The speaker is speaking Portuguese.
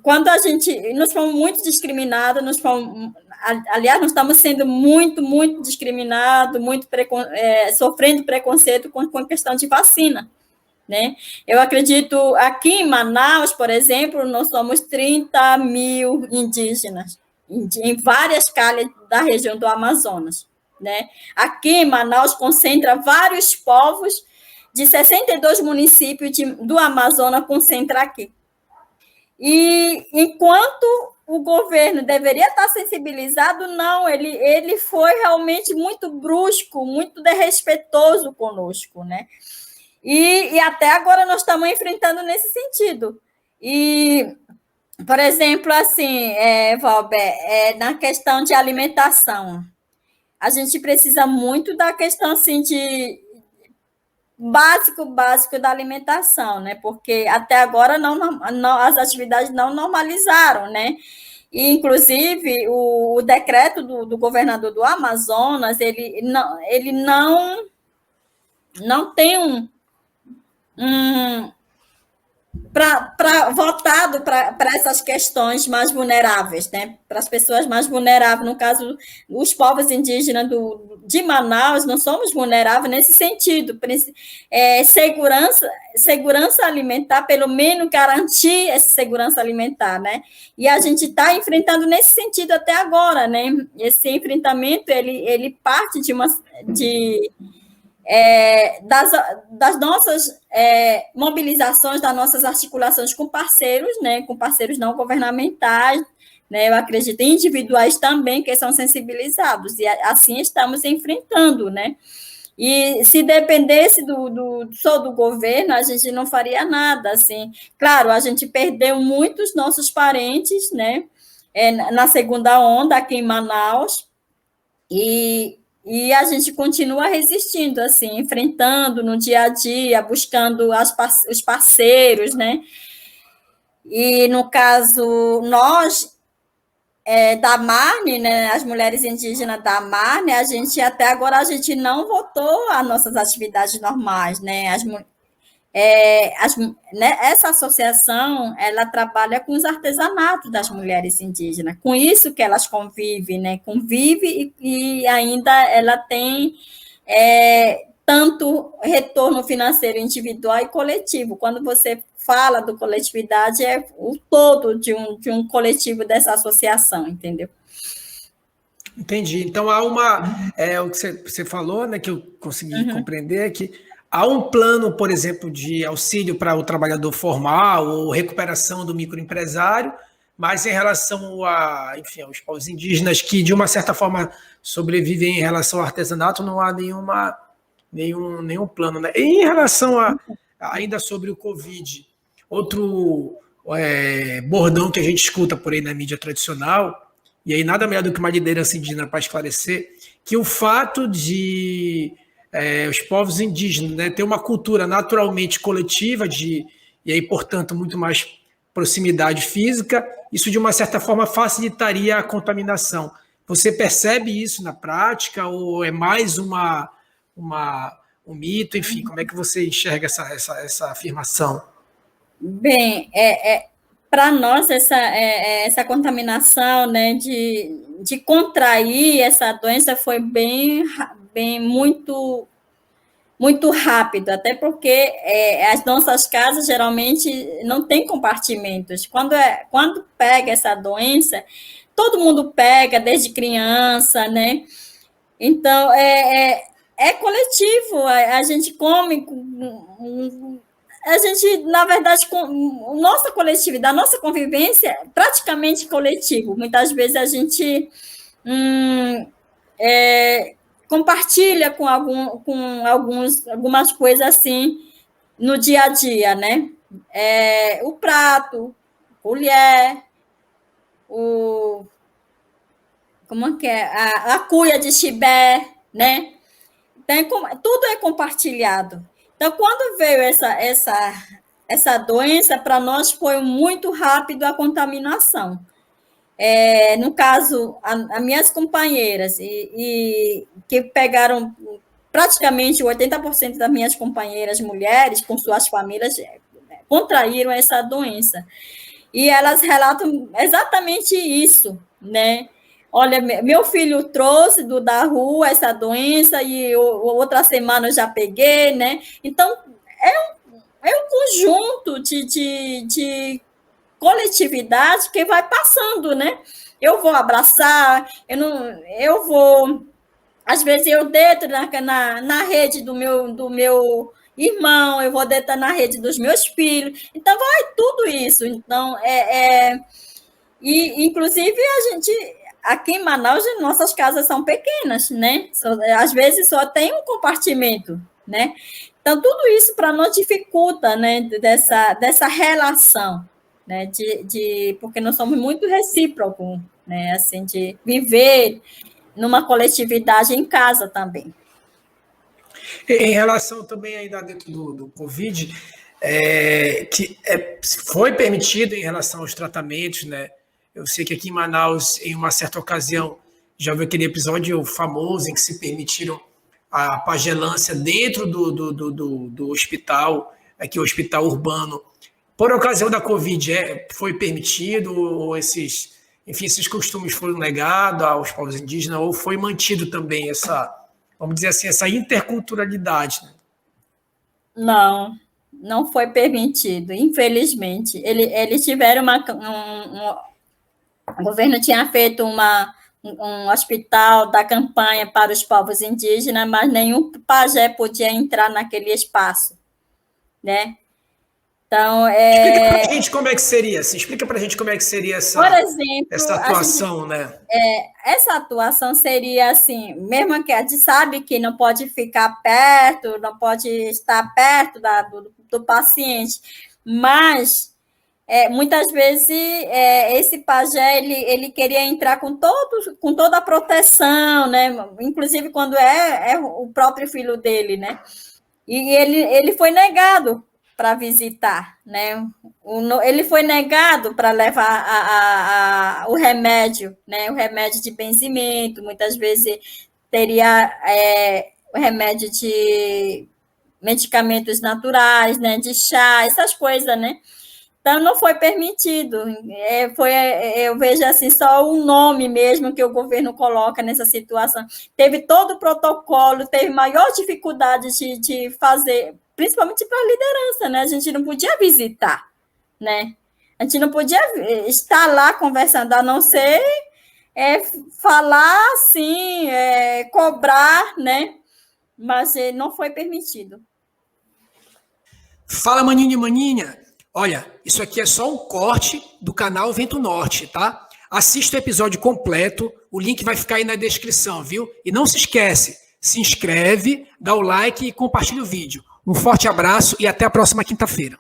Quando nós fomos muito discriminados, aliás, nós estamos sendo muito, muito discriminados, sofrendo preconceito com a questão de vacina, né? Eu acredito, aqui em Manaus, por exemplo, nós somos 30 mil indígenas, em várias calhas da região do Amazonas, né? Aqui em Manaus concentra vários povos de 62 municípios do Amazonas, concentra aqui. E enquanto o governo deveria estar sensibilizado, não, ele foi realmente muito brusco, muito desrespeitoso conosco, né? E até agora nós estamos enfrentando nesse sentido. E, por exemplo, assim, Valber, na questão de alimentação, a gente precisa muito da questão assim, de básico da alimentação, né? Porque até agora as atividades não normalizaram, né? E, inclusive, o decreto do governador do Amazonas, ele não tem voltado para essas questões mais vulneráveis, né? Para as pessoas mais vulneráveis. No caso, os povos indígenas de Manaus, não somos vulneráveis nesse sentido. Segurança alimentar, pelo menos garantir essa segurança alimentar, né? E a gente está enfrentando nesse sentido até agora, né? Esse enfrentamento, ele parte das nossas mobilizações, das nossas articulações com parceiros, né, com parceiros não governamentais, né, eu acredito, individuais também, que são sensibilizados, e assim estamos enfrentando, né, e se dependesse só do governo, a gente não faria nada, assim, claro, a gente perdeu muitos nossos parentes, né, na segunda onda aqui em Manaus, e a gente continua resistindo, assim, enfrentando no dia a dia, buscando os parceiros, né? E, no caso, nós, da Marne, né, as mulheres indígenas da Marne, até agora, a gente não voltou às nossas atividades normais, né? Né, essa associação, ela trabalha com os artesanatos das mulheres indígenas, com isso que elas convivem, né? Convive e ainda ela tem tanto retorno financeiro individual e coletivo. Quando você fala do coletividade, é o todo de um coletivo dessa associação, entendeu? Entendi. Então, há o que você falou, né, que eu consegui compreender, que há um plano, por exemplo, de auxílio para o trabalhador formal ou recuperação do microempresário, mas em relação enfim, aos povos indígenas que, de uma certa forma, sobrevivem em relação ao artesanato, não há nenhum plano, né? E em relação ainda sobre o Covid, outro bordão que a gente escuta por aí na mídia tradicional, e aí nada melhor do que uma liderança indígena para esclarecer, que o fato de os povos indígenas, né, ter uma cultura naturalmente coletiva e aí, portanto, muito mais proximidade física, isso de uma certa forma facilitaria a contaminação. Você percebe isso na prática ou é mais um mito? Enfim, como é que você enxerga essa afirmação? Bem, para nós, essa contaminação, né, de contrair essa doença foi muito, muito rápido, até porque as nossas casas geralmente não têm compartimentos. Quando pega essa doença, todo mundo pega desde criança, né? Então, é coletivo, a gente come, a gente, na verdade, nossa coletividade, nossa convivência é praticamente coletivo. Muitas vezes a gente compartilha com algumas coisas assim no dia a dia, né? O prato, colher, como é que é? A cuia de chibé, né? Então, tudo é compartilhado. Então, quando veio essa doença, para nós foi muito rápido a contaminação. No caso, as minhas companheiras, que pegaram praticamente 80% das minhas companheiras mulheres, com suas famílias, contraíram essa doença. E elas relatam exatamente isso, né? Olha, meu filho trouxe da rua essa doença e outra semana eu já peguei, né? Então, é um conjunto de coletividade que vai passando, né? Eu vou abraçar, eu vou... Às vezes eu deito na rede do meu irmão, eu vou deitar na rede dos meus filhos. Então, vai tudo isso. Então, e, inclusive, a gente... Aqui em Manaus, nossas casas são pequenas, né? Às vezes só tem um compartimento, né? Então, tudo isso para nós dificulta, né? Dessa relação, né? Porque nós somos muito recíprocos, né? Assim, de viver numa coletividade em casa também. Em relação também ainda dentro do Covid, foi permitido em relação aos tratamentos, né? Eu sei que aqui em Manaus, em uma certa ocasião, já houve aquele episódio famoso em que se permitiram a pagelância dentro do hospital, aqui o hospital urbano. Por ocasião da Covid, foi permitido, ou esses costumes foram negados aos povos indígenas, ou foi mantido também vamos dizer assim, essa interculturalidade? Né? Não foi permitido, infelizmente. Eles tiveram o governo tinha feito um hospital da campanha para os povos indígenas, mas nenhum pajé podia entrar naquele espaço, né? Então, explica para a gente como é que seria. Explica para a gente como é que seria essa atuação, né? Essa atuação seria assim, mesmo que a gente sabe que não pode ficar perto, não pode estar perto do paciente, mas muitas vezes esse pajé ele queria entrar com toda a proteção, né? Inclusive quando é o próprio filho dele, né? E ele foi negado para visitar, né? Ele foi negado para levar o remédio, né? O remédio de benzimento, muitas vezes teria o remédio de medicamentos naturais, né? De chá, essas coisas, né? Então, não foi permitido. Eu vejo assim, só o nome mesmo que o governo coloca nessa situação. Teve todo o protocolo, teve maior dificuldade de fazer, principalmente para a liderança, né? A gente não podia visitar, né? A gente não podia estar lá conversando, a não ser falar assim, cobrar, né? Mas não foi permitido. Fala, maninha e maninha. Olha, isso aqui é só um corte do canal Vento Norte, tá? Assista o episódio completo, o link vai ficar aí na descrição, viu? E não se esquece, se inscreve, dá o like e compartilha o vídeo. Um forte abraço e até a próxima quinta-feira.